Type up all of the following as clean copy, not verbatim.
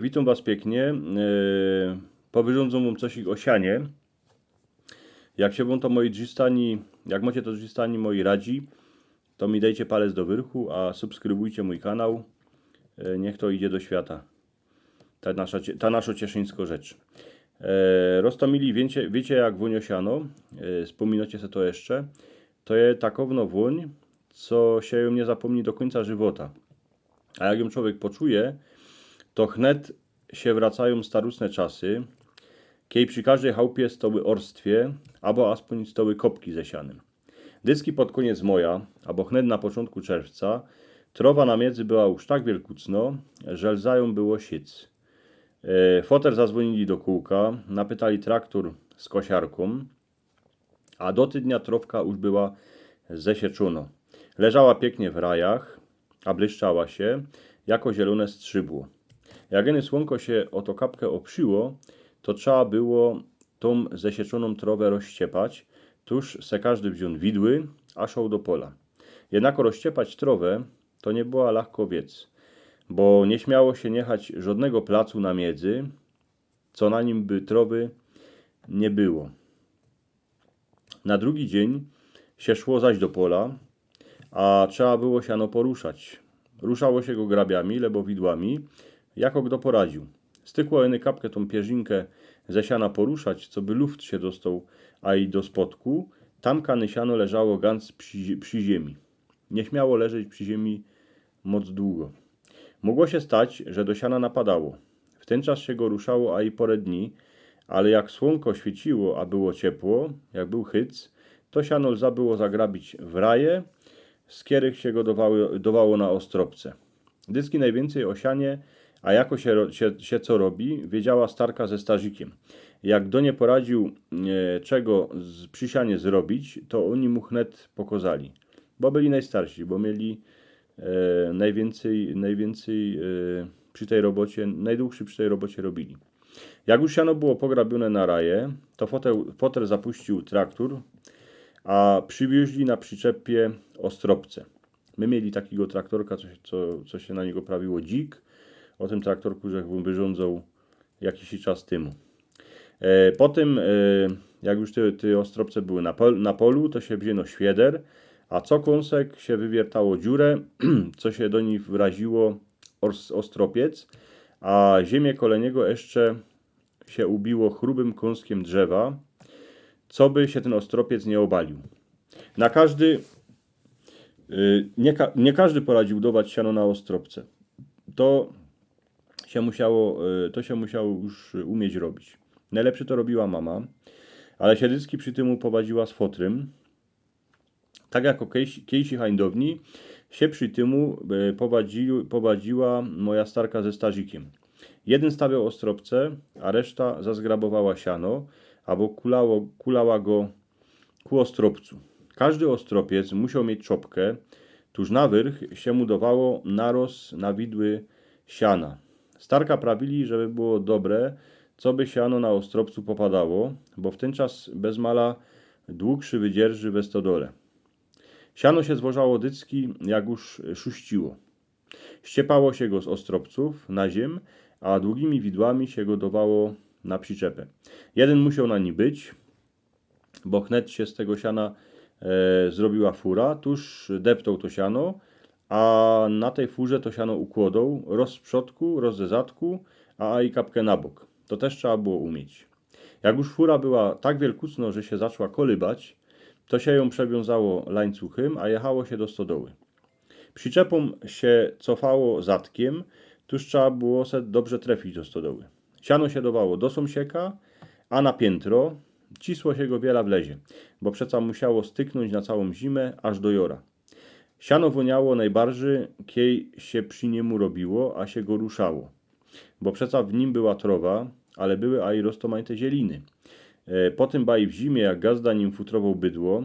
Witam Was pięknie. Powyrządzą Wam coś o sianie. Jak się Wam to moi drzistani, jak macie to drzistani moi radzi, to mi dajcie palec do wyrchu, a subskrybujcie mój kanał. Niech to idzie do świata. Ta nasza cieszyńsko rzecz. Roztomili, wiecie jak wonio siano, wspominacie sobie to jeszcze. To jest takowno woń, co się ją nie zapomni do końca żywota. A jak ją człowiek poczuje, to chnet się wracają starusne czasy, kiedy przy każdej chałupie stoły orstwie, albo aspoň stoły kopki ze sianem. Dyski pod koniec moja, albo chnet na początku czerwca, trowa na miedzy była już tak wielkucno, że lzają było sic. Foter zadzwonili do kółka, napytali traktor z kosiarką, a do tydnia trowka już była zesieczono. Leżała pięknie w rajach, a błyszczała się, jako zielone strzybło. Jak jeny słonko się o to kapkę oprzyło, to trzeba było tą zesieczoną trowę rozściepać, tuż se każdy wziął widły, a szł do pola. Jednako rozściepać trowę to nie była lahko wiec, bo nie śmiało się niechać żadnego placu na miedzy, co na nim by trowy nie było. Na drugi dzień się szło zaś do pola, a trzeba było siano poruszać. Ruszało się go grabiami, lebo widłami, jako kto poradził. Stykło jeny kapkę tą pierzynkę ze siana poruszać, co by luft się dostał, a i do spodku, tam kany siano leżało ganz przy ziemi. Nie śmiało leżeć przy ziemi moc długo. Mogło się stać, że do siana napadało. W ten czas się go ruszało, a i porę dni, ale jak słonko świeciło, a było ciepło, jak był hyc, to siano lza było zagrabić w raje, z których się go dowało na ostropce. Dyski najwięcej o sianie, a jako się co robi, wiedziała starka ze starzikiem. Jak do nie poradził czego przy sianie zrobić, to oni mu chnet pokazali. Bo byli najstarsi, bo mieli najwięcej przy tej robocie, najdłuższy przy tej robocie robili. Jak już siano było pograbione na raje, to fotel zapuścił traktor, a przywieźli na przyczepie ostropce. My mieli takiego traktorka, co się na niego prawiło dzik. O tym traktorku, że wyrządzał jakiś czas temu. Potem, jak już te ostropce były na polu, to się wzięło świeder, a co kąsek się wywiertało dziurę, co się do niej wraziło ostropiec, a ziemię koło niego jeszcze się ubiło chrubym kąskiem drzewa, co by się ten ostropiec nie obalił. Na każdy, nie każdy poradził dawać siano na ostropce. To się musiało już umieć robić. Najlepszy to robiła mama, ale Siedycki przy tym powadziła z fotrym. Tak jak o kejsi hańdowni się przy tym powadziła moja starka ze starzikiem. Jeden stawiał ostropce, a reszta zazgrabowała siano, albo kulała go ku ostropcu. Każdy ostropiec musiał mieć czopkę, tuż na wyrch się mu dawało naroz na widły siana. Starka prawili, żeby było dobre, co by siano na ostropcu popadało, bo w ten czas bez mala długszy wydzierży we stodole. Siano się zwożało dycki, jak już szuściło. Ściepało się go z ostropców na ziem, a długimi widłami się go dawało na przyczepę. Jeden musiał na nim być, bo chnet się z tego siana zrobiła fura, tuż deptał to siano, a na tej furze to siano układał, roz z przodku, roz ze zadku, a i kapkę na bok. To też trzeba było umieć. Jak już fura była tak wielkucno, że się zaczęła kolybać, to się ją przewiązało łańcuchem, a jechało się do stodoły. Przyczepą się cofało zadkiem, tuż trzeba było se dobrze trafić do stodoły. Siano się dawało do sąsieka, a na piętro cisło się go wiele wlezie, bo przeca musiało styknąć na całą zimę, aż do jora. Siano woniało najbardziej, kiej się przy niemu robiło, a się go ruszało, bo przeca w nim była trowa, ale były a i roztomajte zieliny. Potem baj w zimie, jak gazda nim futrował bydło,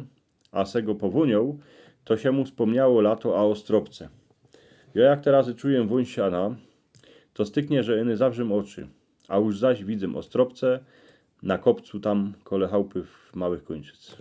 a se go powoniał, to się mu wspomniało lato a ostropce. Ja jak teraz czuję woń siana, to styknie, że iny zawrzym oczy, a już zaś widzę ostropce na kopcu tam kole chałupy w Małych Kończyc.